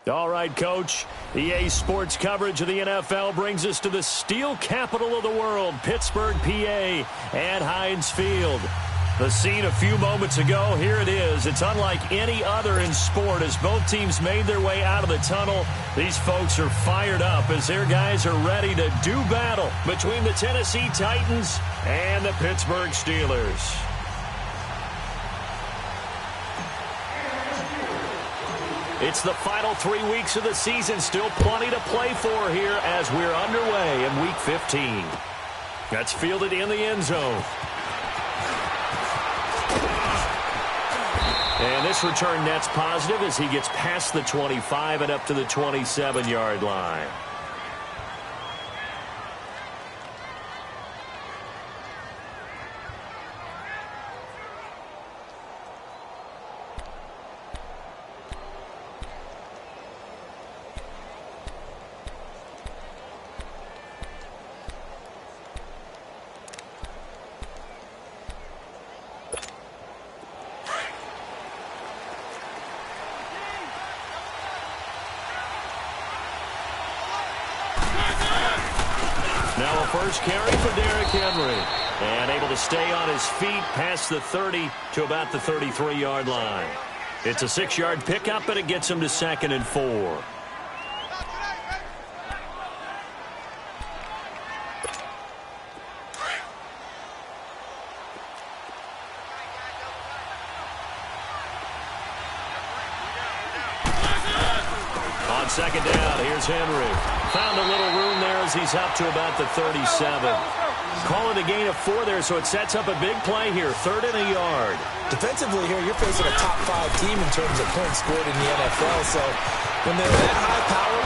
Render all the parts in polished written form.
All right, Coach. EA Sports coverage of the NFL brings us to the steel capital of the world, Pittsburgh, PA, and Heinz Field. The scene a few moments ago, here it is. It's unlike any other in sport as both teams made their way out of the tunnel. These folks are fired up as their guys are ready to do battle between the Tennessee Titans and the Pittsburgh Steelers. It's the final 3 weeks of the season. Still plenty to play for here as we're underway in Week 15. That's fielded in the end zone. And this return net's positive as he gets past the 25 and up to the 27-yard line. Now a first carry for Derrick Henry. And able to stay on his feet past the 30 to about the 33-yard line. It's a 6-yard pickup, and it gets him to 2nd and 4. On 2nd down, here's Henry. Found a little room there as he's up to about the 37. Call it a gain of 4 there, so it sets up a big play here. 3rd and a yard. Defensively here, you're facing a top 5 team in terms of points scored in the NFL. So when they're that high power,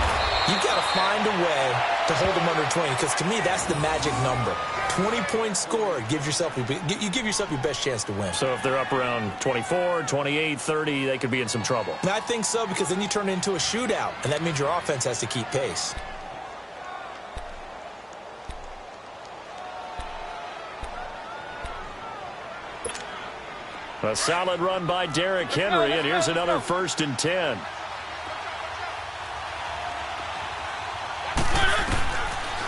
you've got to find a way to hold them under 20. Because to me, that's the magic number. 20-point score, you give yourself your best chance to win. So if they're up around 24, 28, 30, they could be in some trouble. I think so, because then you turn it into a shootout, and that means your offense has to keep pace. A solid run by Derrick Henry, and here's another 1st and 10.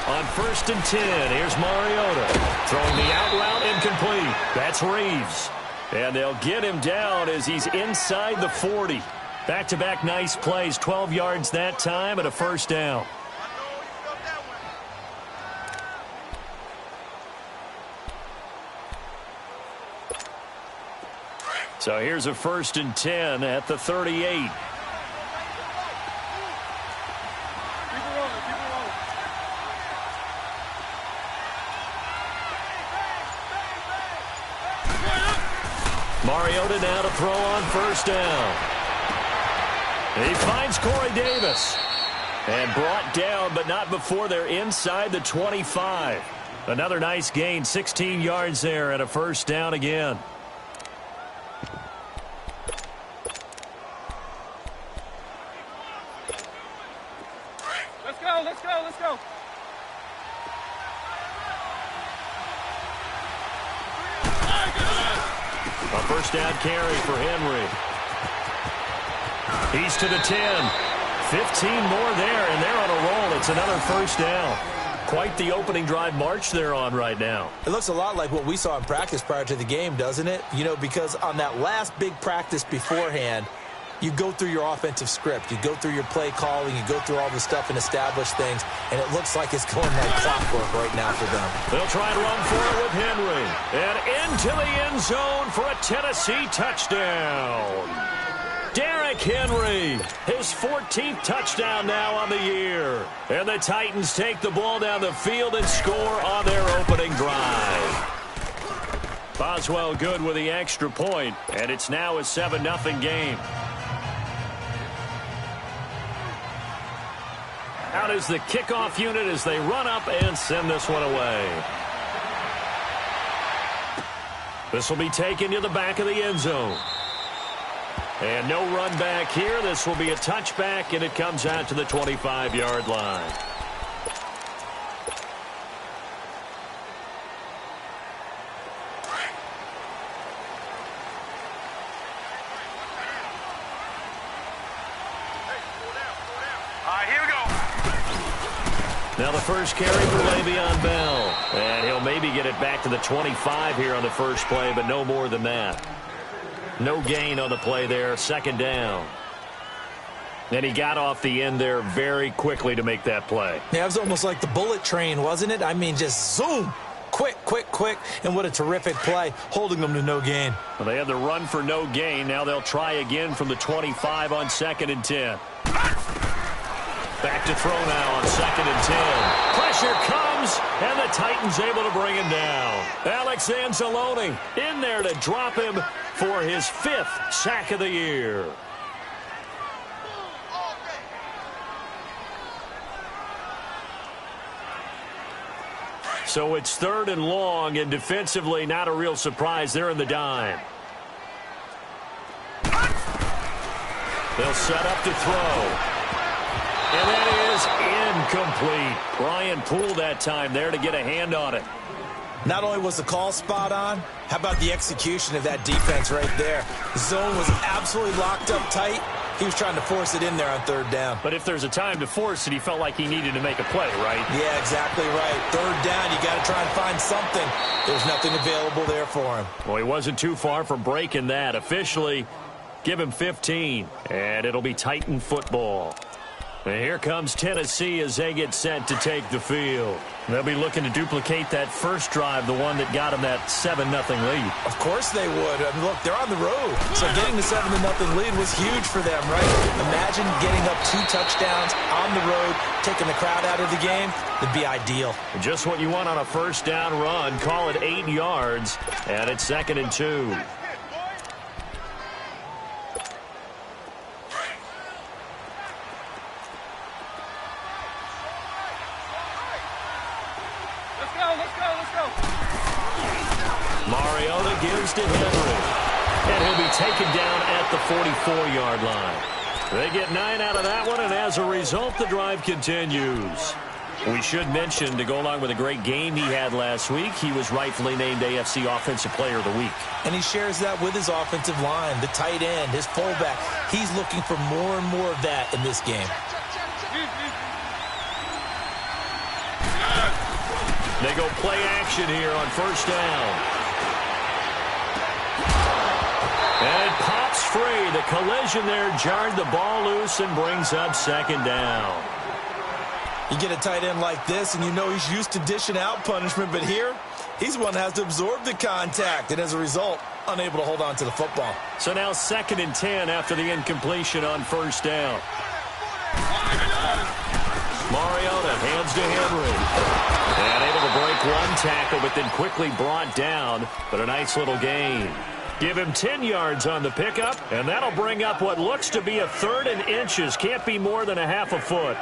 On 1st and 10, here's Mariota. Throwing the out route incomplete. That's Reeves. And they'll get him down as he's inside the 40. Back-to-back nice plays, 12 yards that time and a 1st down. So here's a 1st and 10 at the 38. Mariota now to throw on 1st down. He finds Corey Davis. And brought down, but not before they're inside the 25. Another nice gain, 16 yards there and a first down again. Let's go, let's go, let's go. A first down carry for Henry. He's to the 10. 15 more there, and they're on a roll. It's another first down. Quite the opening drive march they're on right now. It looks a lot like what we saw in practice prior to the game, doesn't it? You know, because on that last big practice beforehand, you go through your offensive script. You go through your play calling. You go through all the stuff and establish things, and it looks like it's going like clockwork right now for them. They'll try and run for it with Henry. And into the end zone for a Tennessee touchdown. Derrick Henry, his 14th touchdown now on the year. And the Titans take the ball down the field and score on their opening drive. Boswell good with the extra point, and it's now a 7-0 game. Out is the kickoff unit as they run up and send this one away. This will be taken to the back of the end zone. And no run back here. This will be a touchback, and it comes out to the 25-yard line. Here we go. Now the first carry for Le'Veon Bell. And he'll maybe get it back to the 25 here on the first play, but no more than that. No gain on the play there, second down. And he got off the end there very quickly to make that play. Yeah, it was almost like the bullet train, wasn't it? I mean, just zoom. Quick, quick, quick. And what a terrific play, holding them to no gain. Well, they had the run for no gain. Now they'll try again from the 25 on 2nd and 10. Back to throw now on 2nd and 10. Pressure comes, and the Titans able to bring him down. Alex Anzalone in there to drop him for his 5th sack of the year. So it's 3rd and long, and defensively not a real surprise. They're in the dime. They'll set up to throw. And that is incomplete. Brian Poole that time there to get a hand on it. Not only was the call spot on, how about the execution of that defense right there? The zone was absolutely locked up tight. He was trying to force it in there on 3rd down. But if there's a time to force it, he felt like he needed to make a play, right? Yeah, exactly right. 3rd down, you got to try and find something. There's nothing available there for him. Well, he wasn't too far from breaking that. Officially, give him 15, and it'll be Titan football. And here comes Tennessee as they get set to take the field. They'll be looking to duplicate that first drive, the one that got them that 7-0 lead. Of course they would. I mean, look, they're on the road. So getting the 7-0 lead was huge for them, right? Imagine getting up 2 touchdowns on the road, taking the crowd out of the game. That'd be ideal. Just what you want on a first down run. Call it 8 yards, and it's 2nd and 2. Mariota gives to Henry. And he'll be taken down at the 44-yard line. They get 9 out of that one, and as a result, the drive continues. We should mention, to go along with a great game he had last week, he was rightfully named AFC Offensive Player of the Week. And he shares that with his offensive line, the tight end, his fullback. He's looking for more and more of that in this game. They go play action here on first down. And it pops free. The collision there jarred the ball loose and brings up 2nd down. You get a tight end like this, and you know he's used to dishing out punishment, but here, he's the one that has to absorb the contact, and as a result, unable to hold on to the football. So now 2nd and 10 after the incompletion on first down. Mariota hands to Henry. And able to break one tackle, but then quickly brought down. But a nice little gain. Give him 10 yards on the pickup, and that'll bring up what looks to be a 3rd and inches. Can't be more than a half a foot.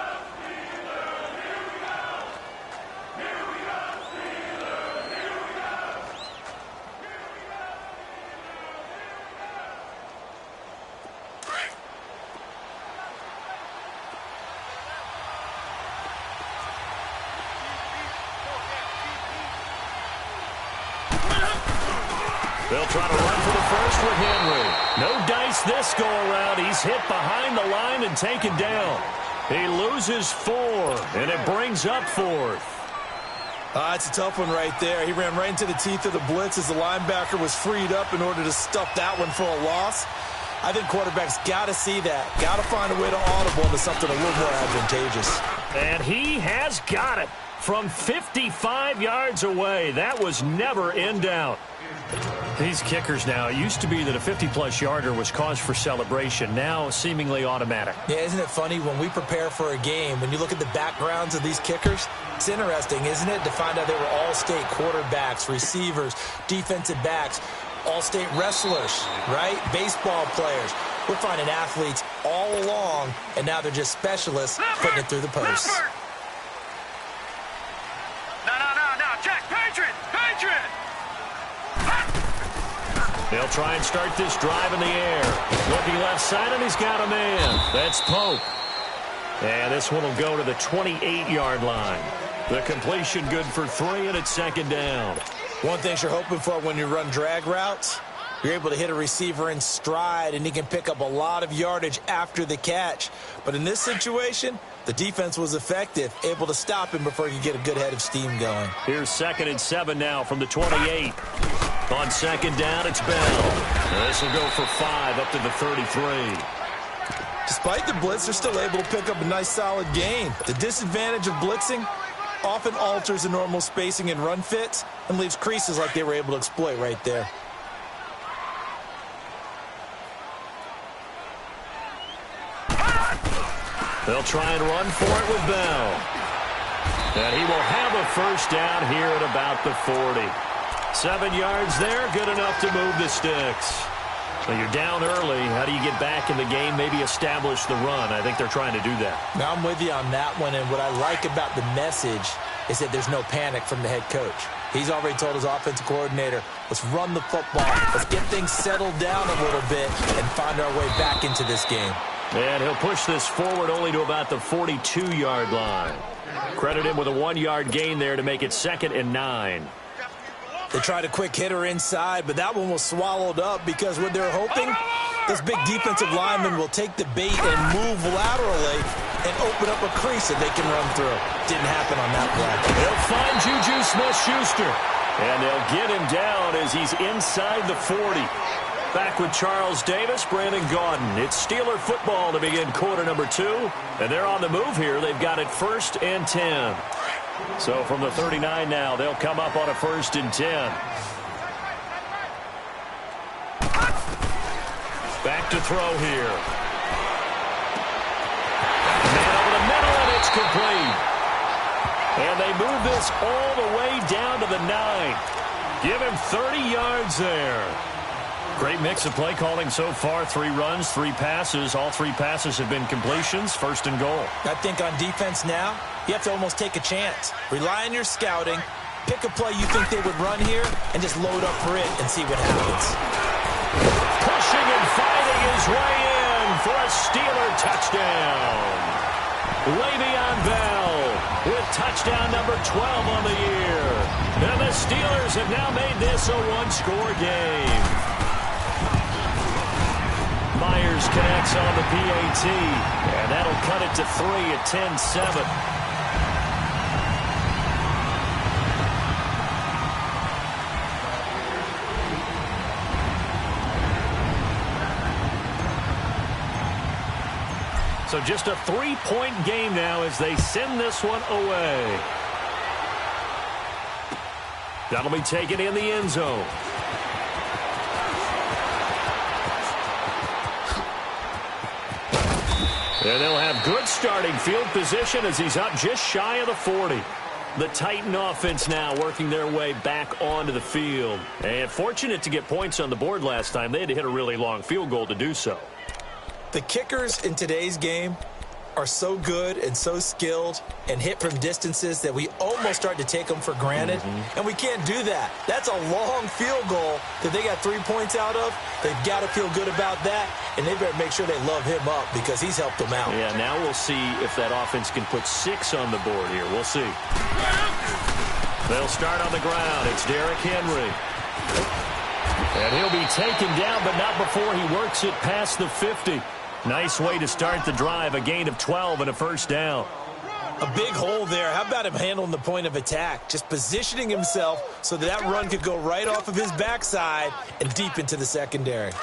They'll try to run for the first with Henry. No dice this go-around. He's hit behind the line and taken down. He loses 4, and it brings up 4th. It's a tough one right there. He ran right into the teeth of the blitz as the linebacker was freed up in order to stuff that one for a loss. I think quarterbacks got to see that. Got to find a way to audible into something a little more advantageous. And he has got it from 55 yards away. That was never in doubt. These kickers now, it used to be that a 50-plus yarder was cause for celebration. Now seemingly automatic. Yeah, isn't it funny when we prepare for a game, when you look at the backgrounds of these kickers, it's interesting, isn't it, to find out they were all-state quarterbacks, receivers, defensive backs, all-state wrestlers, right? Baseball players. We're finding athletes all along, and now they're just specialists putting it through the post. No, check, Patriot! They'll try and start this drive in the air. Looking left side, and he's got a man. That's Pope. And this one will go to the 28-yard line. The completion good for 3, and it's second down. One thing you're hoping for when you run drag routes, you're able to hit a receiver in stride, and he can pick up a lot of yardage after the catch. But in this situation, the defense was effective, able to stop him before he could get a good head of steam going. Here's 2nd and 7 now from the 28. On second down, it's Bell. This will go for 5 up to the 33. Despite the blitz, they're still able to pick up a nice, solid gain. The disadvantage of blitzing often alters the normal spacing and run fits and leaves creases like they were able to exploit right there. They'll try and run for it with Bell. And he will have a first down here at about the 40. 7 yards there, good enough to move the sticks. Well, you're down early. How do you get back in the game, maybe establish the run? I think they're trying to do that. Now, I'm with you on that one, and what I like about the message is that there's no panic from the head coach. He's already told his offensive coordinator, let's run the football. Let's get things settled down a little bit and find our way back into this game. And he'll push this forward only to about the 42-yard line. Credit him with a 1-yard gain there to make it 2nd and 9. They tried a quick hitter inside, but that one was swallowed up because what they're hoping, this big defensive lineman will take the bait and move laterally and open up a crease that they can run through. Didn't happen on that play. They'll find Juju Smith-Schuster, and they'll get him down as he's inside the 40. Back with Charles Davis, Brandon Gaudin. It's Steeler football to begin quarter number 2, and they're on the move here. They've got it 1st and 10. So from the 39 now, they'll come up on a 1st and 10. Back to throw here. Man over the middle, and it's complete. And they move this all the way down to the 9. Give him 30 yards there. Great mix of play calling so far. 3 runs, 3 passes. All 3 passes have been completions. 1st and goal. I think on defense now, you have to almost take a chance. Rely on your scouting. Pick a play you think they would run here and just load up for it and see what happens. Pushing and fighting his way in for a Steeler touchdown. Le'Veon Bell with touchdown number 12 on the year. And the Steelers have now made this a 1-score game. Myers connects on the PAT, and that'll cut it to 3 at 10-7. So just a 3-point game now as they send this one away. That'll be taken in the end zone. And they'll have good starting field position as he's up just shy of the 40. The Titan offense now working their way back onto the field. And fortunate to get points on the board last time. They had to hit a really long field goal to do so. The kickers in today's game are so good and so skilled and hit from distances that we almost start to take them for granted. And we can't do that. That's a long field goal that they got 3 points out of. They've got to feel good about that, and they better make sure they love him up because he's helped them out. Yeah, now we'll see if that offense can put 6 on the board here. We'll see. They'll start on the ground. It's Derrick Henry. And he'll be taken down, but not before he works it past the 50. Nice way to start the drive, a gain of 12 and a first down. A big hole there. How about him handling the point of attack? Just positioning himself so that run could go right off of his backside and deep into the secondary.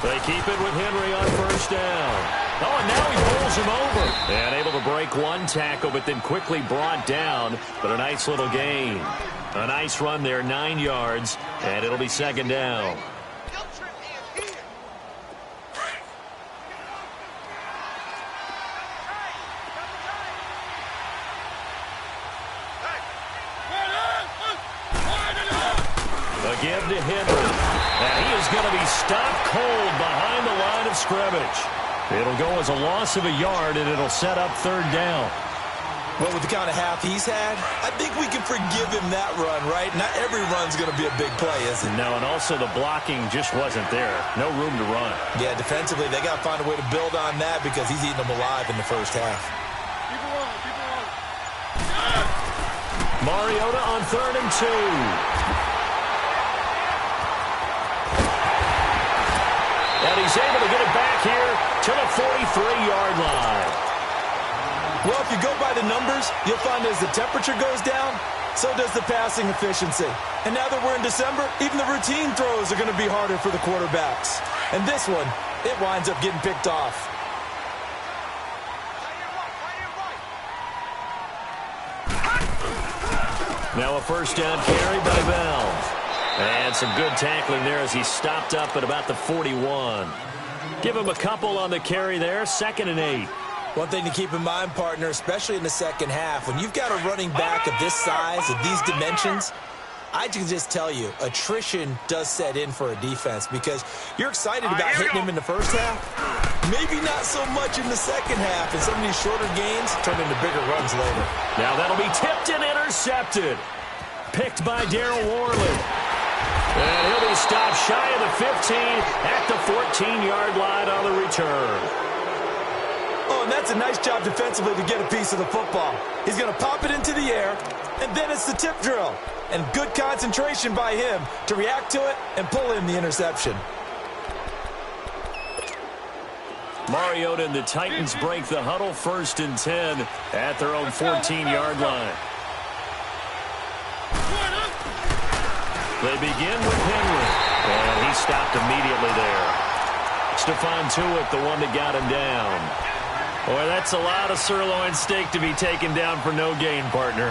They keep it with Henry on first down. Oh, and now he pulls him over. And able to break one tackle, but then quickly brought down. But a nice little gain. A nice run there, 9 yards, and it'll be second down. A give to Henry. And he is going to be stopped cold behind the line of scrimmage. It'll go as a loss of a yard, and it'll set up third down. Well, with the kind of half he's had, I think we can forgive him that run, right? Not every run's going to be a big play, is it? No, and also the blocking just wasn't there. No room to run. Yeah, defensively, they got to find a way to build on that because he's eating them alive in the first half. Keep it rolling, keep it rolling. Mariota on 3rd and 2. And he's able to get it back here to the 43-yard line. Well, if you go by the numbers, you'll find as the temperature goes down, so does the passing efficiency. And now that we're in December, even the routine throws are going to be harder for the quarterbacks. And this one, it winds up getting picked off. Now a first down carry by Bell. And some good tackling there as he stopped up at about the 41. Give him a couple on the carry there, 2nd and 8. One thing to keep in mind, partner, especially in the second half, when you've got a running back of this size, of these dimensions, I can just tell you, attrition does set in for a defense because you're excited about hitting him in the first half. Maybe not so much in the second half, and some of these shorter gains turn into bigger runs later. Now that'll be tipped and intercepted. Picked by Darryl Worley. And he'll be stopped shy of the 15 at the 14-yard line on the return. Oh, and that's a nice job defensively to get a piece of the football. He's going to pop it into the air, and then it's the tip drill. And good concentration by him to react to it and pull in the interception. Mariota and the Titans break the huddle, 1st and 10 at their own 14-yard line. They begin with Henry, and he stopped immediately there. Stephon Tuitt, the one that got him down. Boy, that's a lot of sirloin steak to be taken down for no gain, partner.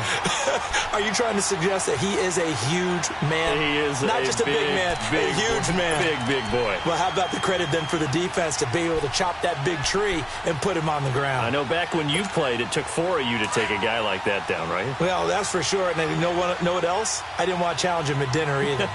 Are you trying to suggest that he is a huge man? He is not just a big man, a huge man. Big boy. Well, how about the credit then for the defense to be able to chop that big tree and put him on the ground? I know back when you played, it took 4 of you to take a guy like that down, right? Well, that's for sure. And you know what else? I didn't want to challenge him at dinner either.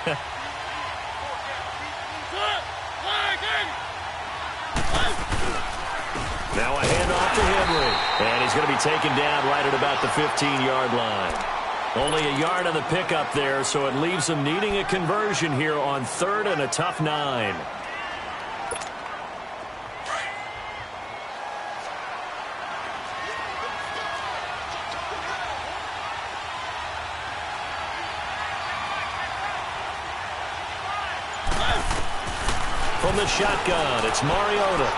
Now a handoff to Henry. And he's going to be taken down right at about the 15-yard line. Only a yard on the pickup there, so it leaves him needing a conversion here on 3rd and a tough 9. From the shotgun, it's Mariota.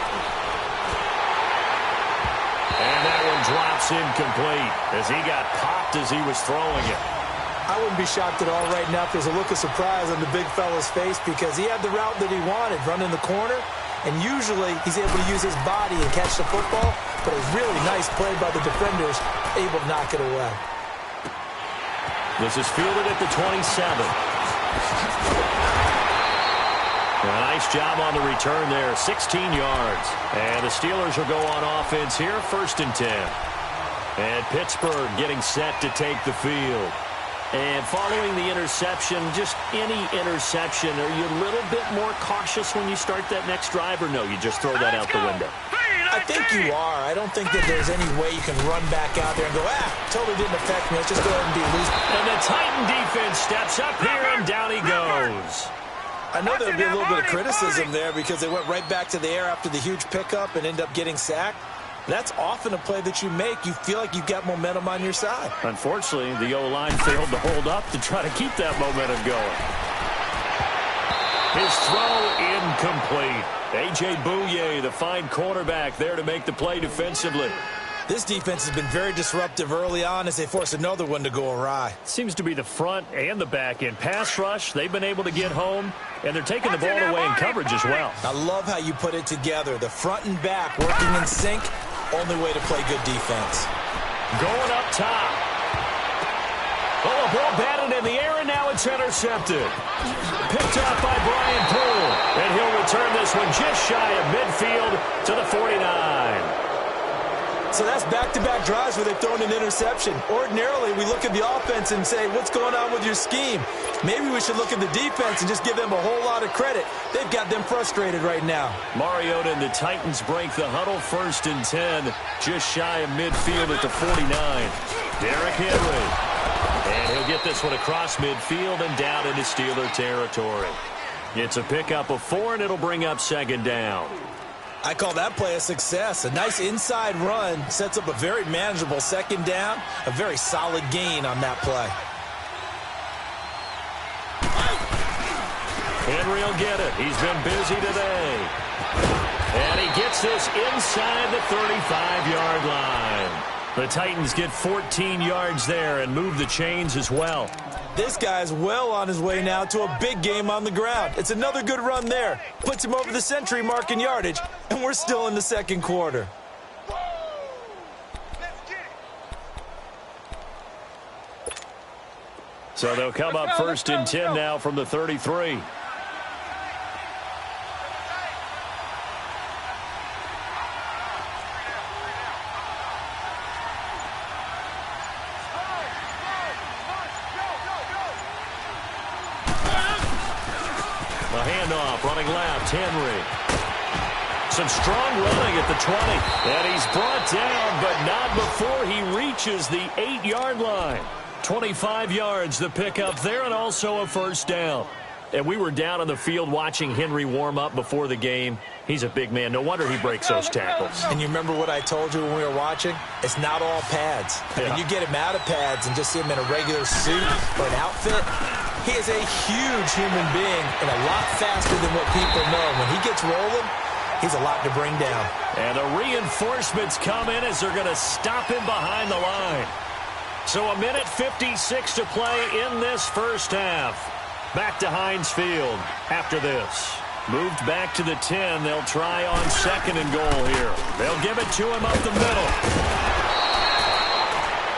And that one drops incomplete as he got popped as he was throwing it. I wouldn't be shocked at all right now if there's a look of surprise on the big fella's face because he had the route that he wanted, running the corner, and usually he's able to use his body and catch the football, but a really nice play by the defenders, able to knock it away. This is fielded at the 27. A nice job on the return there, 16 yards. And the Steelers will go on offense here, 1st and 10. And Pittsburgh getting set to take the field. And following the interception, just any interception, are you a little bit more cautious when you start that next drive, or no, you just throw that out the window? I think you are. I don't think that there's any way you can run back out there and go, totally didn't affect me. Let's just go ahead and be loose. And the Titan defense steps up here, and down he goes. I know there'll be a little bit of criticism there because they went right back to the air after the huge pickup and ended up getting sacked. That's often a play that you make. You feel like you've got momentum on your side. Unfortunately, the O-line failed to hold up to try to keep that momentum going. His throw incomplete. A.J. Bouye, the fine cornerback, there to make the play defensively. This defense has been very disruptive early on as they force another one to go awry. Seems to be the front and the back end. Pass rush, they've been able to get home, and they're taking the ball away in coverage as well. I love how you put it together. The front and back working in sync, only way to play good defense. Going up top. Oh, a ball batted in the air, and now it's intercepted. Picked up by Brian Poole, and he'll return this one just shy of midfield to the 49. So that's back-to-back drives where they've thrown an interception. Ordinarily, we look at the offense and say, what's going on with your scheme? Maybe we should look at the defense and just give them a whole lot of credit. They've got them frustrated right now. Mariota and the Titans break the huddle, 1st and 10, just shy of midfield at the 49. Derrick Henry. And he'll get this one across midfield and down into Steeler territory. It's a pickup of 4, and it'll bring up 2nd down. I call that play a success. A nice inside run sets up a very manageable 2nd down. A very solid gain on that play. Henry will get it. He's been busy today. And he gets this inside the 35-yard line. The Titans get 14 yards there and move the chains as well. This guy's well on his way now to a big game on the ground. It's another good run there. Puts him over the century mark in yardage, and we're still in the 2nd quarter. So they'll come up 1st and 10 now from the 33. Running left, Henry. Some strong running at the 20. And he's brought down, but not before he reaches the 8-yard line. 25 yards, the pickup there, and also a 1st down. And we were down on the field watching Henry warm up before the game. He's a big man. No wonder he breaks those tackles. And you remember what I told you when we were watching? It's not all pads. Yeah. When you get him out of pads and just see him in a regular suit or an outfit, he is a huge human being and a lot faster than what people know. When he gets rolling, he's a lot to bring down. And the reinforcements come in as they're going to stop him behind the line. So a minute 56 to play in this 1st half. Back to Heinz Field after this. Moved back to the 10. They'll try on 2nd and goal here. They'll give it to him up the middle.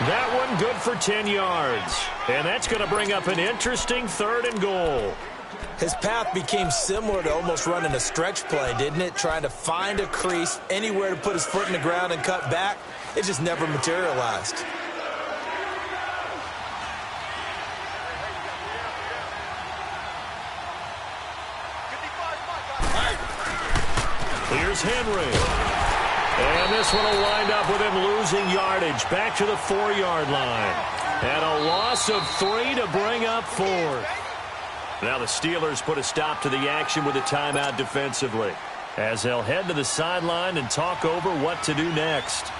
That one good for 10 yards. And that's going to bring up an interesting 3rd and goal. His path became similar to almost running a stretch play, didn't it? Trying to find a crease, anywhere to put his foot in the ground and cut back. It just never materialized. Here's Henry. And this one will wind up with him losing yardage back to the 4-yard line. And a loss of 3 to bring up 4th. Now the Steelers put a stop to the action with a timeout defensively, as they'll head to the sideline and talk over what to do next.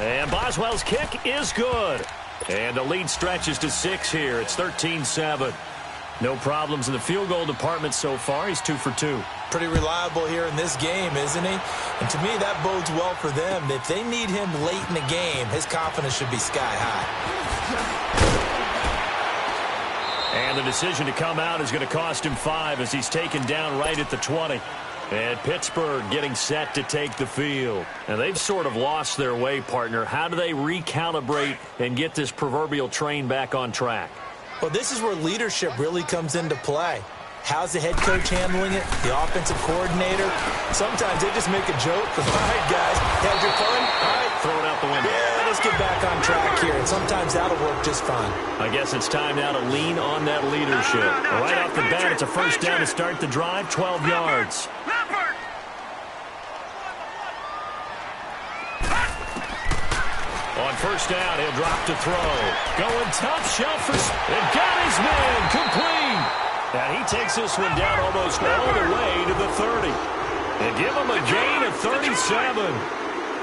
And Boswell's kick is good. And the lead stretches to 6 here. It's 13-7. No problems in the field goal department so far. He's 2 for 2. Pretty reliable here in this game, isn't he? And to me, that bodes well for them. If they need him late in the game, his confidence should be sky high. And the decision to come out is going to cost him 5 as he's taken down right at the 20. And Pittsburgh getting set to take the field. And they've sort of lost their way, partner. How do they recalibrate and get this proverbial train back on track? Well, this is where leadership really comes into play. How's the head coach handling it? The offensive coordinator? Sometimes they just make a joke. All right, guys, had your fun? All right. Throw it out the window. Yeah, let's get back on track here. And sometimes that'll work just fine. I guess it's time now to lean on that leadership. Right off the bat, it's a 1st down to start the drive, 12 yards. On 1st down, he'll drop to throw. Going top shelf for... And got his man complete. And he takes this one down almost all the way to the 30. And give him a gain of 37.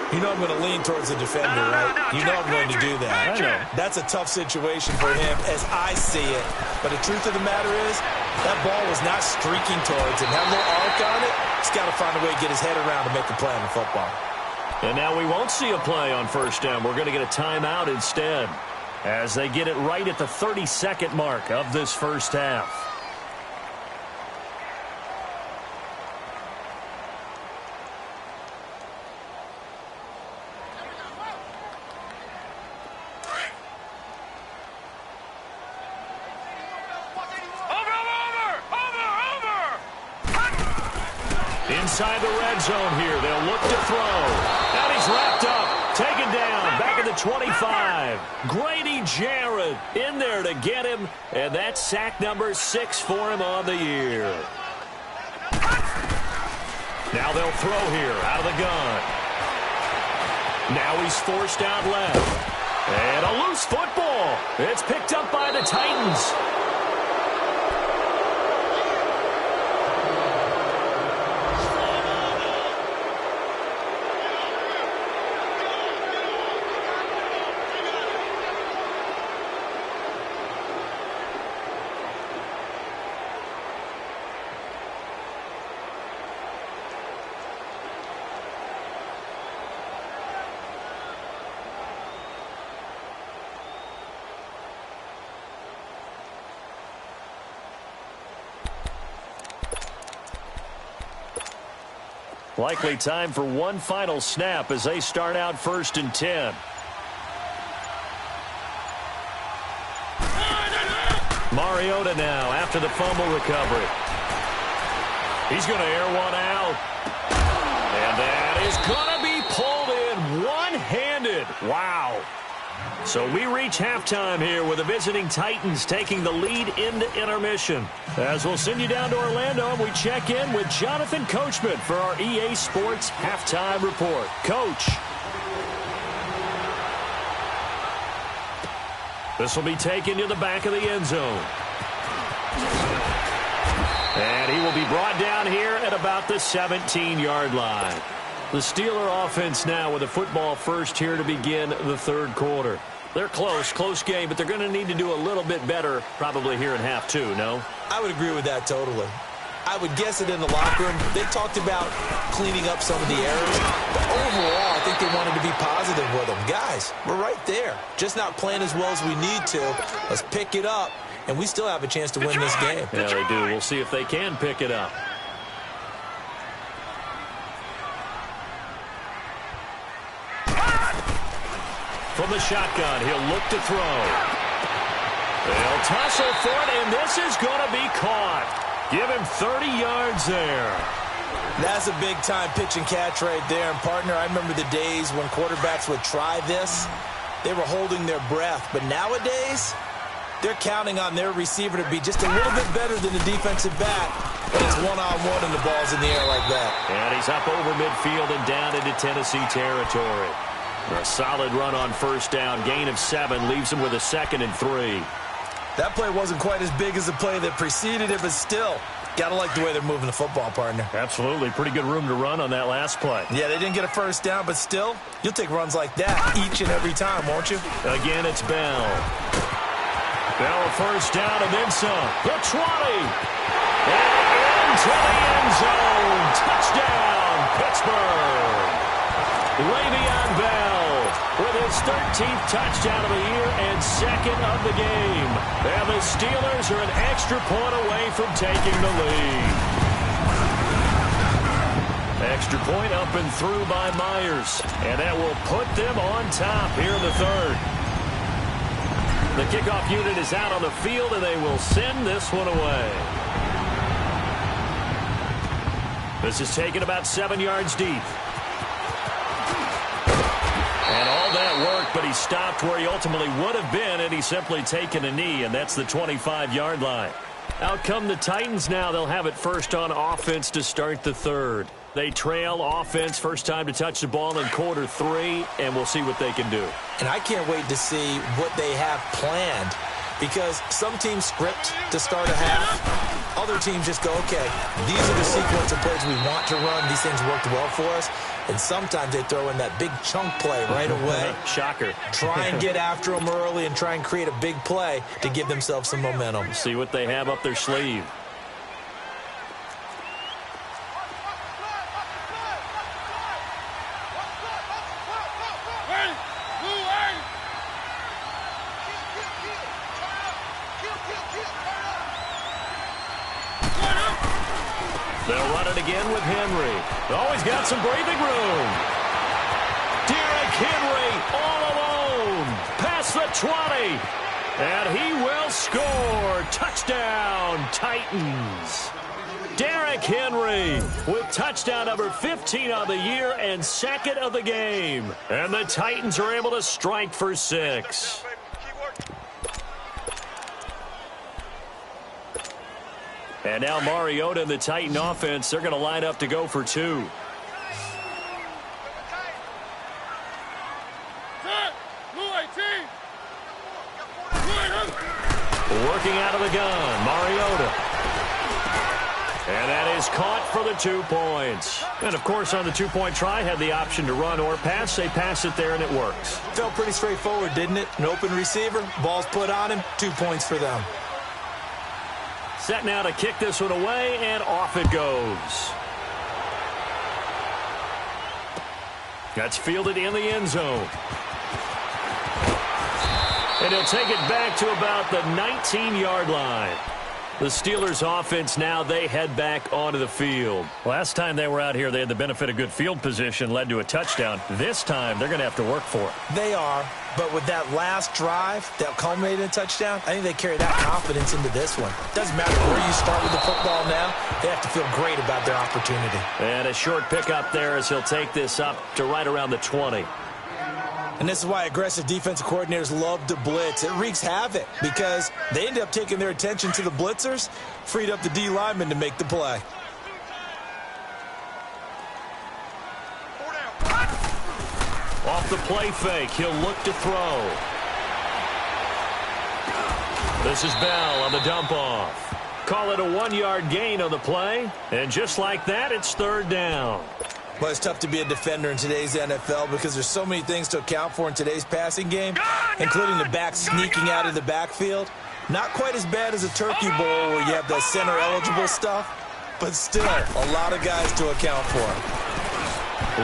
You know I'm going to lean towards the defender, right? You know I'm going to do that. I know. That's a tough situation for him as I see it. But the truth of the matter is, that ball was not streaking towards him. That little arc on it, he's got to find a way to get his head around to make a play on the football. And now we won't see a play on first down. We're going to get a timeout instead as they get it right at the 30-second mark of this first half. Inside the red zone here. They'll look to throw. And he's wrapped up. Taken down. Back at the 25. Grady Jarrett in there to get him. And that's sack number 6 for him on the year. Now they'll throw here out of the gun. Now he's forced out left. And a loose football. It's picked up by the Titans. Likely time for one final snap as they start out 1st and 10. Mariota now after the fumble recovery. He's going to air one out. And that is going to be pulled in one-handed. Wow. So we reach halftime here with the visiting Titans taking the lead into intermission. As we'll send you down to Orlando and we check in with Jonathan Coachman for our EA Sports Halftime Report. Coach. This will be taken to the back of the end zone. And he will be brought down here at about the 17-yard line. The Steeler offense now with a football first here to begin the third quarter. They're close game, but they're going to need to do a little bit better probably here in half two, no? I would agree with that totally. I would guess it in the locker room. They talked about cleaning up some of the errors, but overall, I think they wanted to be positive with them. Guys, we're right there. Just not playing as well as we need to. Let's pick it up, and we still have a chance to win this game. Yeah, they do. We'll see if they can pick it up. From the shotgun, he'll look to throw. They'll tussle for it, and this is going to be caught. Give him 30 yards there. That's a big-time pitch and catch right there. And, partner, I remember the days when quarterbacks would try this. They were holding their breath. But nowadays, they're counting on their receiver to be just a little bit better than the defensive back when it's one-on-one and the ball's in the air like that. And he's up over midfield and down into Tennessee territory. A solid run on first down. Gain of 7 leaves him with a 2nd and 3. That play wasn't quite as big as the play that preceded it, but still, got to like the way they're moving the football, partner. Absolutely. Pretty good room to run on that last play. Yeah, they didn't get a first down, but still, you'll take runs like that each and every time, won't you? Again, it's Bell. Bell first down and then some. The 20. And into the end zone. Touchdown, Pittsburgh. Le'Veon Bell with his 13th touchdown of the year and 2nd of the game. And the Steelers are an extra point away from taking the lead. Extra point up and through by Myers. And that will put them on top here in the third. The kickoff unit is out on the field, and they will send this one away. This is taken about 7 yards deep. And all that work, but he stopped where he ultimately would have been, and he's simply taken a knee, and that's the 25-yard line. Out come the Titans now. They'll have it first on offense to start the third. They trail offense, first time to touch the ball in quarter 3, and we'll see what they can do. And I can't wait to see what they have planned, because some teams script to start a half, Other teams just go, okay, these are the sequence of plays we want to run. These things worked well for us. And sometimes they throw in that big chunk play right away. Shocker. Try and get after them early and try and create a big play to give themselves some momentum. See what they have up their sleeve. They'll run it again with Henry. Oh, he's got some breathing room. Derrick Henry all alone. Past the 20. And he will score. Touchdown, Titans. Derrick Henry with touchdown number 15 on the year and second of the game. And the Titans are able to strike for 6. And now Mariota and the Titan offense, they're going to line up to go for 2. Working out of the gun, Mariota. And that is caught for the 2 points. And, of course, on the 2-point try, had the option to run or pass. They pass it there, and it works. Felt pretty straightforward, didn't it? An open receiver, ball's put on him, 2 points for them. Set now to kick this one away, and off it goes. That's fielded in the end zone. And he'll take it back to about the 19-yard line. The Steelers offense now, they head back onto the field. Last time they were out here, they had the benefit of good field position, led to a touchdown. This time, they're going to have to work for it. They are, but with that last drive that culminated in a touchdown, I think they carry that confidence into this one. Doesn't matter where you start with the football now, they have to feel great about their opportunity. And a short pickup there as he'll take this up to right around the 20. And this is why aggressive defensive coordinators love to blitz. It wreaks havoc because they end up taking their attention to the blitzers, freed up the D lineman to make the play. Off the play fake, he'll look to throw. This is Bell on the dump off. Call it a 1-yard gain on the play. And just like that, it's 3rd down. Well, it's tough to be a defender in today's NFL because there's so many things to account for in today's passing game, including the back sneaking out of the backfield. Not quite as bad as a Turkey Bowl where you have the center-eligible stuff, but still a lot of guys to account for.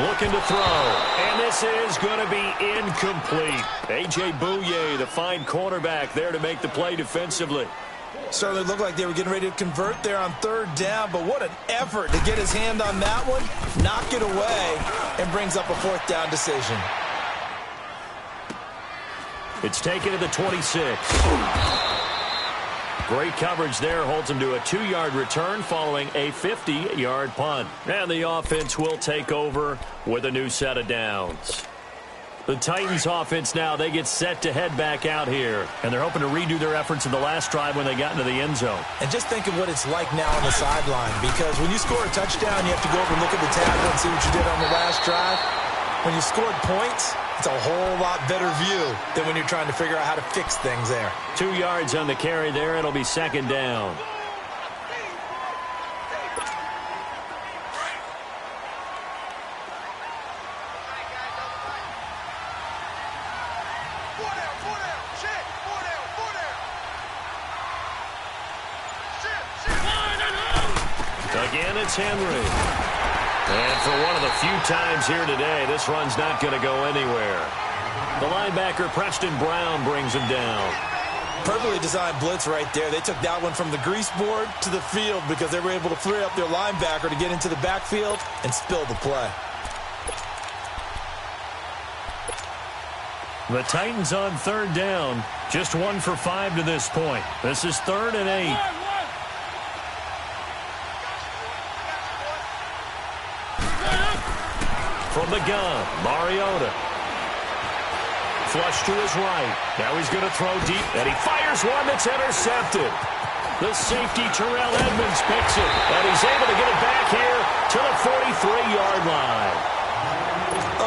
Looking to throw, and this is going to be incomplete. A.J. Bouye, the fine cornerback, there to make the play defensively. Certainly looked like they were getting ready to convert there on 3rd down, but what an effort to get his hand on that one, knock it away, and brings up a 4th down decision. It's taken to the 26. Great coverage there, holds him to a 2-yard return following a 50-yard punt. And the offense will take over with a new set of downs. The Titans offense now, they get set to head back out here. And they're hoping to redo their efforts in the last drive when they got into the end zone. And just think of what it's like now on the sideline. Because when you score a touchdown, you have to go over and look at the tablet and see what you did on the last drive. When you scored points, it's a whole lot better view than when you're trying to figure out how to fix things there. 2 yards on the carry there. It'll be 2nd down. Again, it's Henry. And for one of the few times here today, this run's not going to go anywhere. The linebacker, Preston Brown, brings him down. Perfectly designed blitz right there. They took that one from the grease board to the field because they were able to free up their linebacker to get into the backfield and spill the play. The Titans on 3rd down. Just 1 for 5 to this point. This is 3rd and 8. From the gun, Mariota. Flush to his right. Now he's going to throw deep, and he fires one that's intercepted. The safety, Terrell Edmonds, picks it, and he's able to get it back here to the 43-yard line.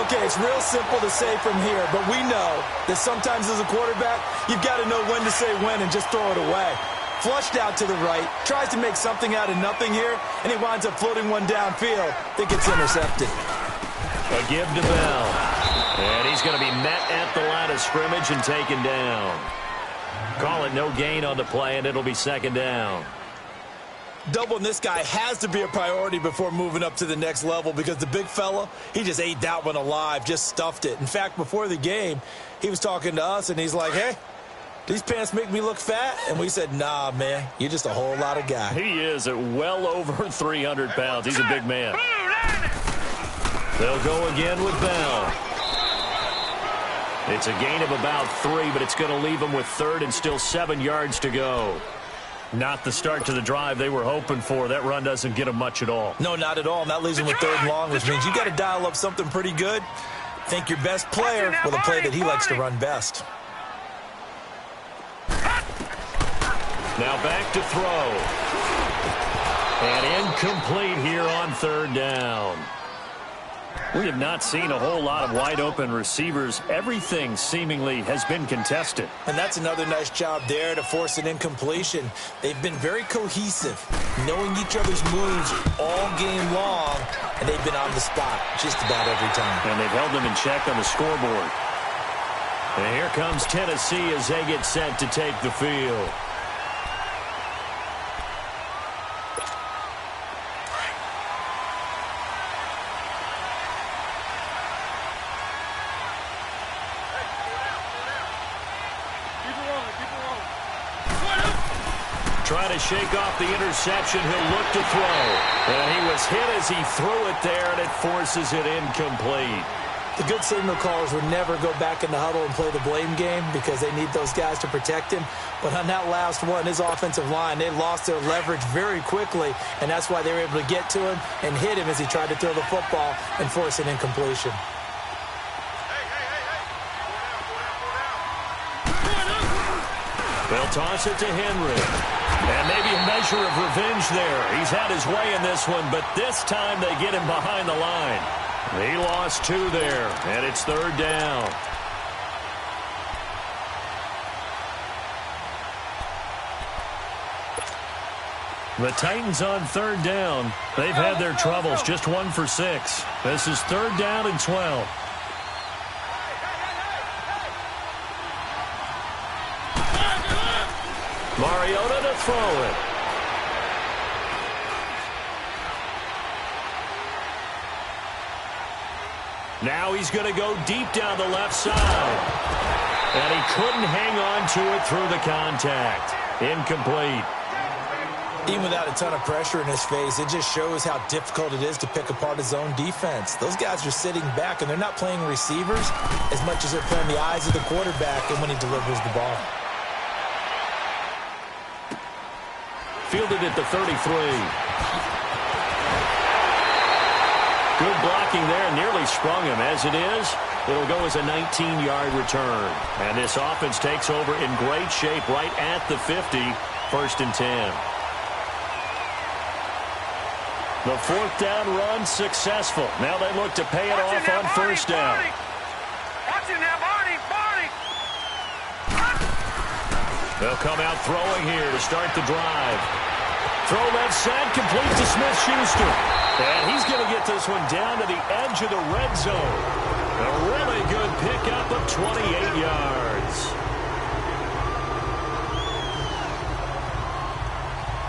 Okay, it's real simple to say from here, but we know that sometimes as a quarterback, you've got to know when to say when and just throw it away. Flushed out to the right, tries to make something out of nothing here, and he winds up floating one downfield that gets intercepted. A give to Bell. And he's going to be met at the line of scrimmage and taken down. Call it no gain on the play, and it'll be second down. Doubling this guy has to be a priority before moving up to the next level because the big fella, he just ate that one alive, just stuffed it. In fact, before the game, he was talking to us, and he's like, hey, these pants make me look fat? And we said, nah, man, you're just a whole lot of guy. He is at well over 300 pounds. He's a big man. They'll go again with Bell. It's a gain of about 3, but it's going to leave them with third and still 7 yards to go. Not the start to the drive they were hoping for. That run doesn't get them much at all. No, not at all. And that leaves them with third and long, which means you got to dial up something pretty good. Think your best player with a play that he likes to run best. Now back to throw. And incomplete here on third down. We have not seen a whole lot of wide-open receivers. Everything seemingly has been contested. And that's another nice job there to force an incompletion. They've been very cohesive, knowing each other's moves all game long, and they've been on the spot just about every time. And they've held them in check on the scoreboard. And here comes Tennessee as they get set to take the field. Trying to shake off the interception. He'll look to throw. And he was hit as he threw it there, and it forces it incomplete. The good signal callers would never go back in the huddle and play the blame game because they need those guys to protect him. But on that last one, his offensive line, they lost their leverage very quickly, and that's why they were able to get to him and hit him as he tried to throw the football and force an incompletion. They'll toss it to Henry. And maybe a measure of revenge there. He's had his way in this one, but this time they get him behind the line. He lost 2 there, and it's third down. The Titans on third down. They've had their troubles, just 1 for 6. This is third down and 12. Mariota to throw it. Now he's going to go deep down the left side. And he couldn't hang on to it through the contact. Incomplete. Even without a ton of pressure in his face, it just shows how difficult it is to pick apart his own defense. Those guys are sitting back, and they're not playing receivers as much as they're playing the eyes of the quarterback and when he delivers the ball. Fielded at the 33. Good blocking there. Nearly sprung him. As it is, it'll go as a 19-yard return. And this offense takes over in great shape right at the 50. 1st and 10. The 4th down run successful. Now they look to pay it off on first down. Watching now, Barney. They'll come out throwing here to start the drive. Throw left side, complete to Smith-Schuster. And he's going to get this one down to the edge of the red zone. A really good pickup of 28 yards.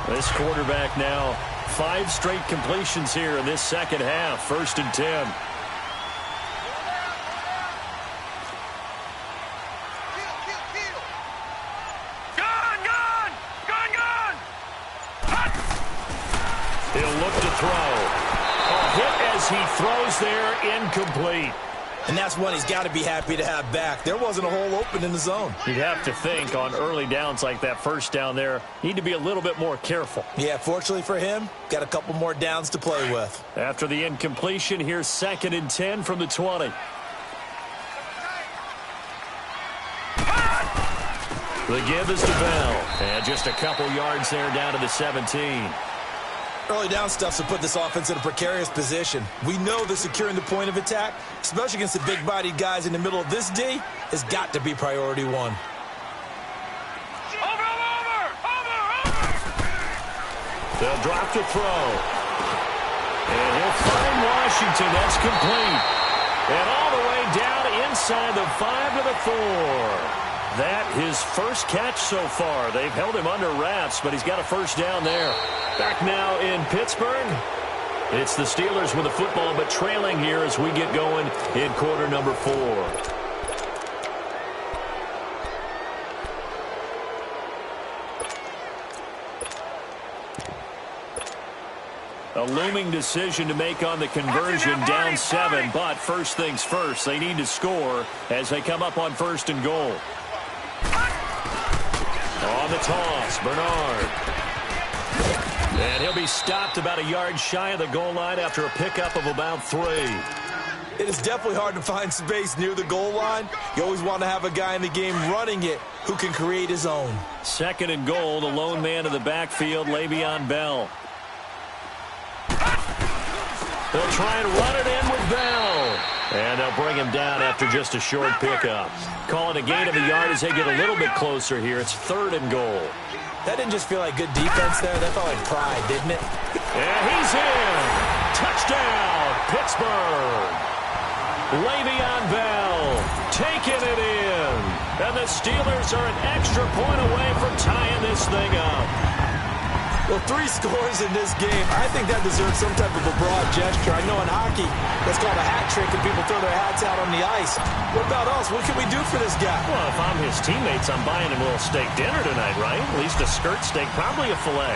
This quarterback now 5 straight completions here in this second half. 1st and 10. He'll look to throw. A hit as he throws there, incomplete. And that's one he's got to be happy to have back. There wasn't a hole open in the zone. You'd have to think on early downs like that first down there, need to be a little bit more careful. Yeah, fortunately for him, got a couple more downs to play with. After the incompletion, here's 2nd and 10 from the 20. The give is to Bell. And just a couple yards there down to the 17. Early down stuff's to put this offense in a precarious position. We know that securing the point of attack, especially against the big-bodied guys in the middle of this D, has got to be priority 1. They'll drop to throw. And he'll find Washington. That's complete. And all the way down inside the 5 to the 4. That his first catch so far. They've held him under wraps, but he's got a first down there. Back now in Pittsburgh. It's the Steelers with the football, but trailing here as we get going in quarter number 4. A looming decision to make on the conversion, down 7, but first things first, they need to score as they come up on 1st and goal. On the toss, Bernard. And he'll be stopped about a yard shy of the goal line after a pickup of about 3. It is definitely hard to find space near the goal line. You always want to have a guy in the game running it who can create his own. 2nd and goal, the lone man in the backfield, Le'Veon Bell. They'll try and run it in with Bell. And they'll bring him down after just a short pickup. Call it a gain of a yard as they get a little bit closer here. It's 3rd and goal. That didn't just feel like good defense there. That felt like pride, didn't it? And he's in. Touchdown, Pittsburgh. Le'Veon Bell taking it in. And the Steelers are an extra point away from tying this thing up. Well, 3 scores in this game. I think that deserves some type of a broad gesture. I know in hockey, that's called a hat trick, and people throw their hats out on the ice. What about us? What can we do for this guy? Well, if I'm his teammates, I'm buying him a little steak dinner tonight, right? At least a skirt steak, probably a filet.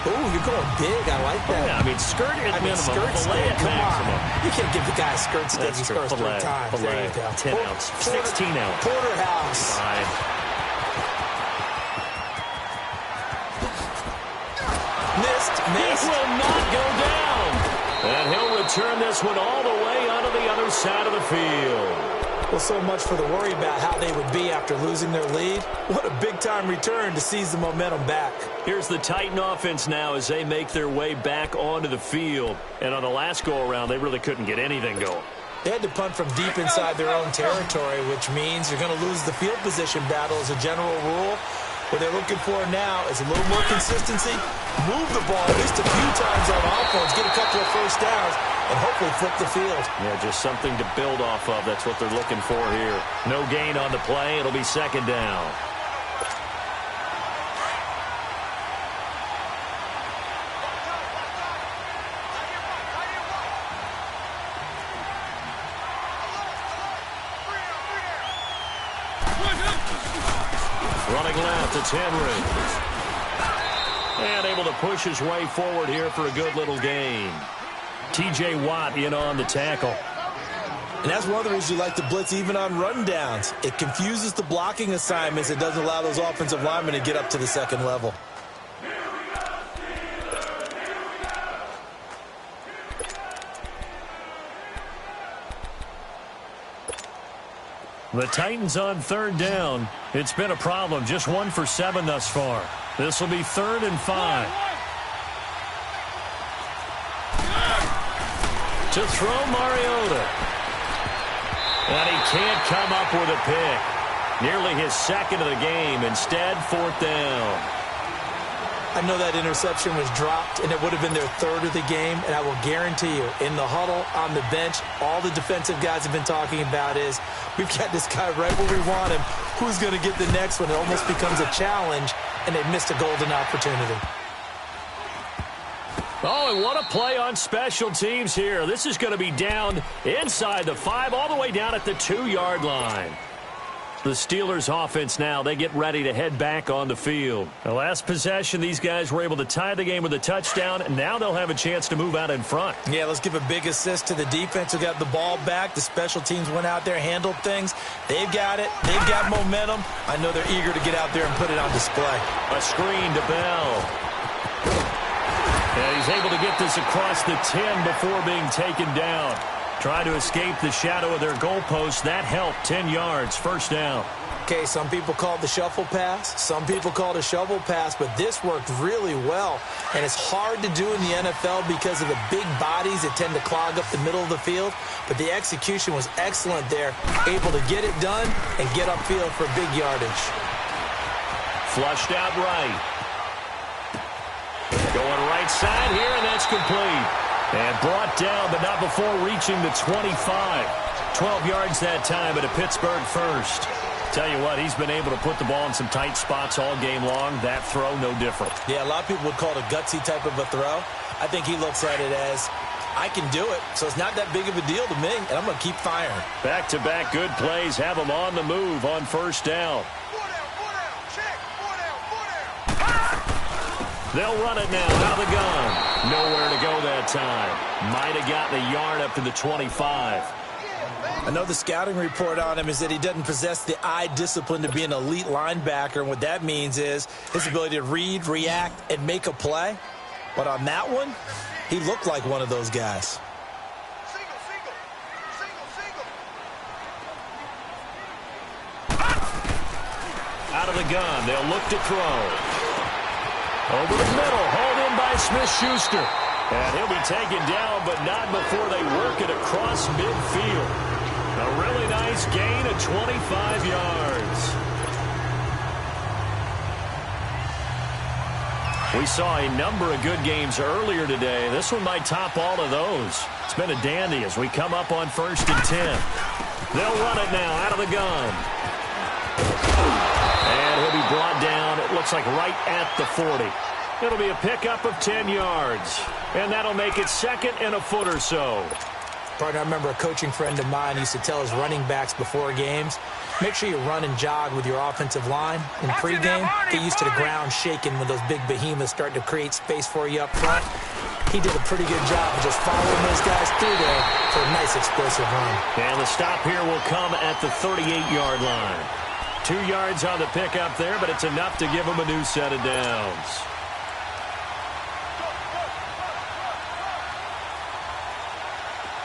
Ooh, you're going big. I like that. Yeah, I mean, skirt at minimum, skirt filet steak. at maximum. You can't give the guy a skirt steak. He scores 3 times. Filet, there you go. 10 ounce, 16 ounce. Porterhouse. Fine. This will not go down. And he'll return this one all the way onto the other side of the field. Well, so much for the worry about how they would be after losing their lead. What a big-time return to seize the momentum back. Here's the Titan offense now as they make their way back onto the field. And on the last go-around, they really couldn't get anything going. They had to punt from deep inside their own territory, which means you're going to lose the field position battle as a general rule. What they're looking for now is a little more consistency, move the ball at least a few times on offense, get a couple of first downs, and hopefully flip the field. Yeah, just something to build off of. That's what they're looking for here. No gain on the play. It'll be 2nd down. Running left, it's Henry. And able to push his way forward here for a good little gain. T.J. Watt in on the tackle. And that's one of the reasons you like to blitz even on rundowns. It confuses the blocking assignments. It doesn't allow those offensive linemen to get up to the 2nd level. The Titans on 3rd down. It's been a problem. Just 1 for 7 thus far. This will be 3rd and 5. To throw Mariota. And he can't come up with a pick. Nearly his 2nd of the game. Instead, 4th down. I know that interception was dropped, and it would have been their 3rd of the game, and I will guarantee you, in the huddle, on the bench, all the defensive guys have been talking about is, we've got this guy right where we want him. Who's going to get the next one? It almost becomes a challenge, and they've missed a golden opportunity. Oh, and what a play on special teams here. This is going to be down inside the 5, all the way down at the 2-yard line. The Steelers offense now, they get ready to head back on the field. The last possession, these guys were able to tie the game with a touchdown, and now they'll have a chance to move out in front. Yeah, let's give a big assist to the defense who got the ball back. The special teams went out there, handled things. They've got it. They've got momentum. I know they're eager to get out there and put it on display. A screen to Bell. And he's able to get this across the 10 before being taken down. Trying to escape the shadow of their goalpost. That helped. 10 yards. First down. Okay, some people call it the shuffle pass. Some people call it a shovel pass, but this worked really well. And it's hard to do in the NFL because of the big bodies that tend to clog up the middle of the field. But the execution was excellent there. Able to get it done and get upfield for big yardage. Flushed out right. Going right side here, and that's complete. And brought down, but not before reaching the 25. 12 yards that time at a Pittsburgh first. Tell you what, he's been able to put the ball in some tight spots all game long. That throw, no different. Yeah, a lot of people would call it a gutsy type of a throw. I think he looks at it as, I can do it, so it's not that big of a deal to me, and I'm going to keep firing. Back-to-back good plays have him on the move on first down. They'll run it now out of the gun. Nowhere to go that time. Might have gotten a yard up to the 25. I know the scouting report on him is that he doesn't possess the eye discipline to be an elite linebacker, and what that means is his ability to read, react, and make a play. But on that one, he looked like one of those guys. Out of the gun, they'll look to throw. Over the middle, hauled in by Smith-Schuster. And he'll be taken down, but not before they work it across midfield. A really nice gain of 25 yards. We saw a number of good games earlier today. This one might top all of those. It's been a dandy as we come up on 1st and 10. They'll run it now out of the gun. And he'll be brought down, it looks like right at the 40. It'll be a pickup of 10 yards. And that'll make it 2nd and a foot or so. Partner, I remember a coaching friend of mine used to tell his running backs before games, make sure you run and jog with your offensive line in pregame. Get used to the ground shaking when those big behemoths start to create space for you up front. He did a pretty good job of just following those guys through there for a nice explosive run. And the stop here will come at the 38-yard line. 2 yards on the pickup there, but it's enough to give him a new set of downs.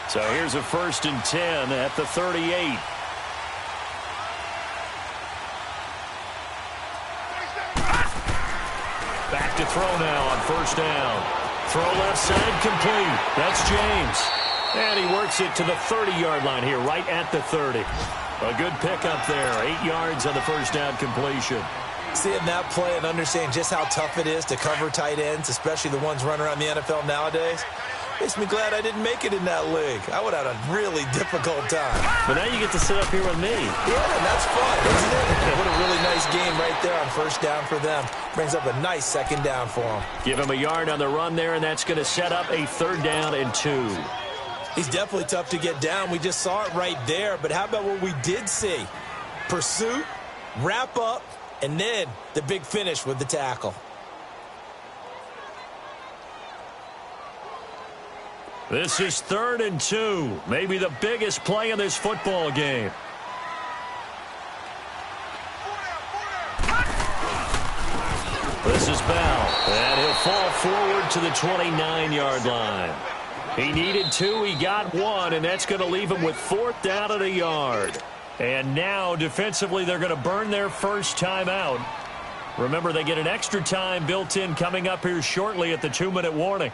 So here's a 1st and 10 at the 38. Back to throw now on 1st down. Throw left side complete. That's James. And he works it to the 30-yard line here, right at the 30. A good pickup there. 8 yards on the 1st down completion. Seeing that play and understanding just how tough it is to cover tight ends, especially the ones running around the NFL nowadays, makes me glad I didn't make it in that league. I would have had a really difficult time. But now you get to sit up here with me. Yeah, that's fun, isn't it? What a really nice game right there on 1st down for them. Brings up a nice 2nd down for them. Give him a yard on the run there, and that's going to set up a 3rd down and 2. He's definitely tough to get down. We just saw it right there. But how about what we did see? Pursuit, wrap up, and then the big finish with the tackle. This is 3rd and 2. Maybe the biggest play in this football game. This is Bell. And he'll fall forward to the 29-yard line. He needed 2. He got 1. And that's going to leave him with 4th down at a yard. And now, defensively, they're going to burn their first timeout. Remember, they get an extra time built in coming up here shortly at the 2-minute warning.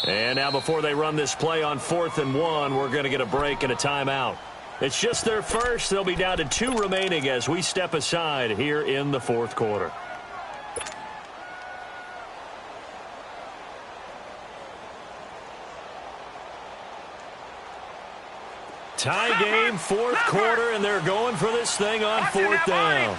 And now before they run this play on 4th and 1, we're going to get a break and a timeout. It's just their first. They'll be down to 2 remaining as we step aside here in the 4th quarter. Tie game, 4th quarter, and they're going for this thing on 4th down.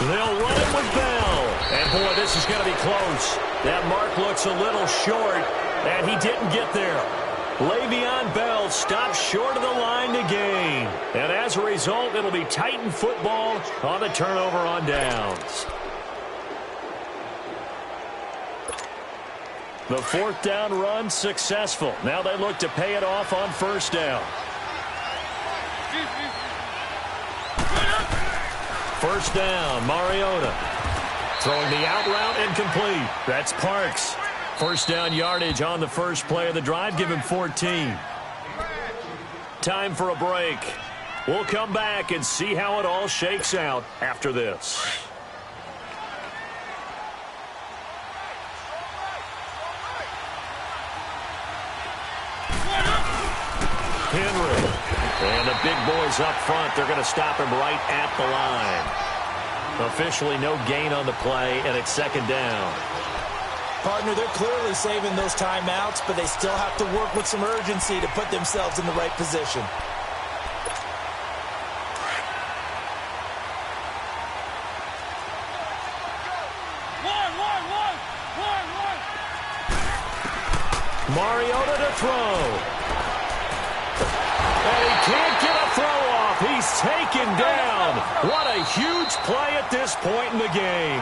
They'll run it with Bell. And, boy, this is going to be close. That mark looks a little short, and he didn't get there. Le'Veon Bell stops short of the line to gain. And as a result, it'll be Titan football on the turnover on downs. The 4th down run successful. Now they look to pay it off on 1st down. 1st down, Mariota. Throwing the out route incomplete. That's Parks. 1st down yardage on the first play of the drive. Give him 14. Time for a break. We'll come back and see how it all shakes out after this. Henry. And the big boys up front, they're going to stop him right at the line. Officially no gain on the play, and it's second down. Partner, they're clearly saving those timeouts, but they still have to work with some urgency to put themselves in the right position. Mariota to throw. And he can't get a throw off. He's taken down. What a huge play at this point in the game.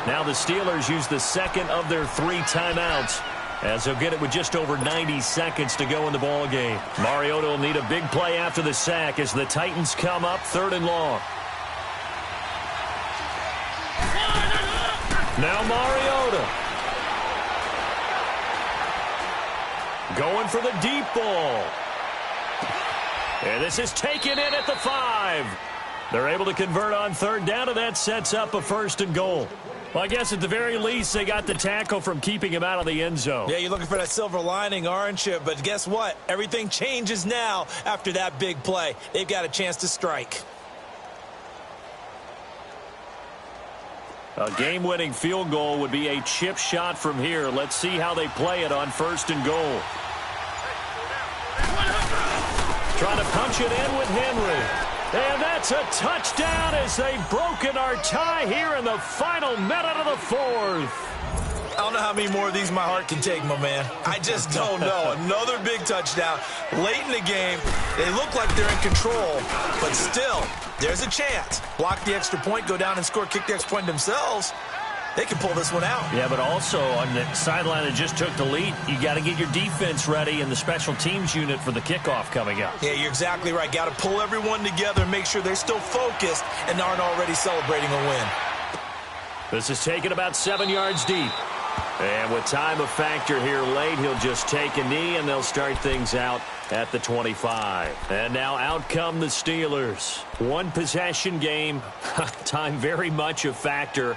Now the Steelers use the second of their 3 timeouts, as they'll get it with just over 90 seconds to go in the ball game. Mariota will need a big play after the sack as the Titans come up 3rd and long. Now Mariota. Going for the deep ball. And this is taken in at the 5. They're able to convert on 3rd down, and that sets up a 1st and goal. Well, I guess at the very least, they got the tackle from keeping him out of the end zone. Yeah, you're looking for that silver lining, aren't you? But guess what? Everything changes now after that big play. They've got a chance to strike. A game-winning field goal would be a chip shot from here. Let's see how they play it on 1st and goal. Trying to punch it in with Henry. And that's a touchdown as they've broken our tie here in the final minute of the 4th. I don't know how many more of these my heart can take, my man. I just don't know. Another big touchdown late in the game. They look like they're in control, but still, there's a chance. Block the extra point, go down and score, kick the extra point themselves. They can pull this one out. Yeah, but also on the sideline that just took the lead, you got to get your defense ready and the special teams unit for the kickoff coming up. Yeah, you're exactly right. Got to pull everyone together and make sure they're still focused and aren't already celebrating a win. This is taken about 7 yards deep. And with time of factor here late, he'll just take a knee, and they'll start things out at the 25. And now out come the Steelers. One possession game. Time very much a factor.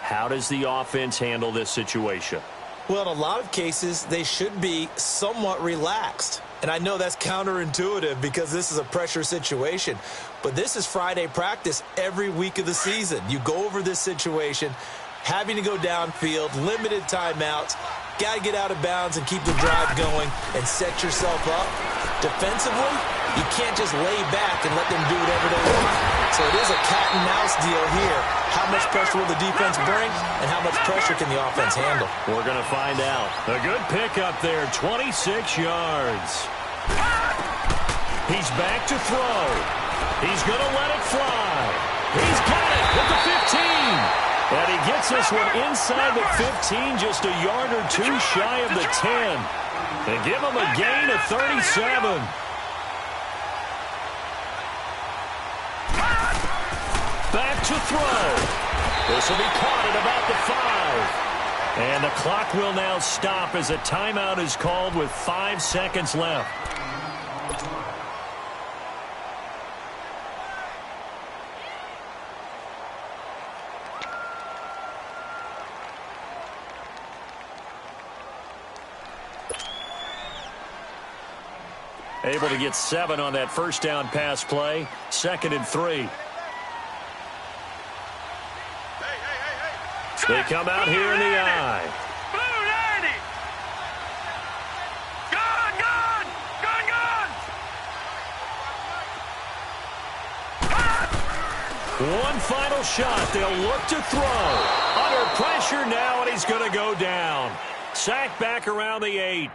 How does the offense handle this situation? Well, in a lot of cases, they should be somewhat relaxed. And I know that's counterintuitive because this is a pressure situation. But this is Friday practice every week of the season. You go over this situation, having to go downfield, limited timeouts, got to get out of bounds and keep the drive going and set yourself up. Defensively, you can't just lay back and let them do whatever they want. So it is a cat-and-mouse deal here. How much pressure will the defense bring, and how much pressure can the offense handle? We're going to find out. A good pickup there, 26 yards. He's back to throw. He's going to let it fly. He's got it at the 15. And he gets this one inside the 15, just a yard or two shy of the 10. They give him a gain of 37. Back to throw. This will be caught at about the 5. And the clock will now stop as a timeout is called with 5 seconds left. Able to get 7 on that first down pass play. 2nd and 3. They come out here in the I. One final shot. They'll look to throw. Under pressure now, and he's going to go down. Sacked back around the 8.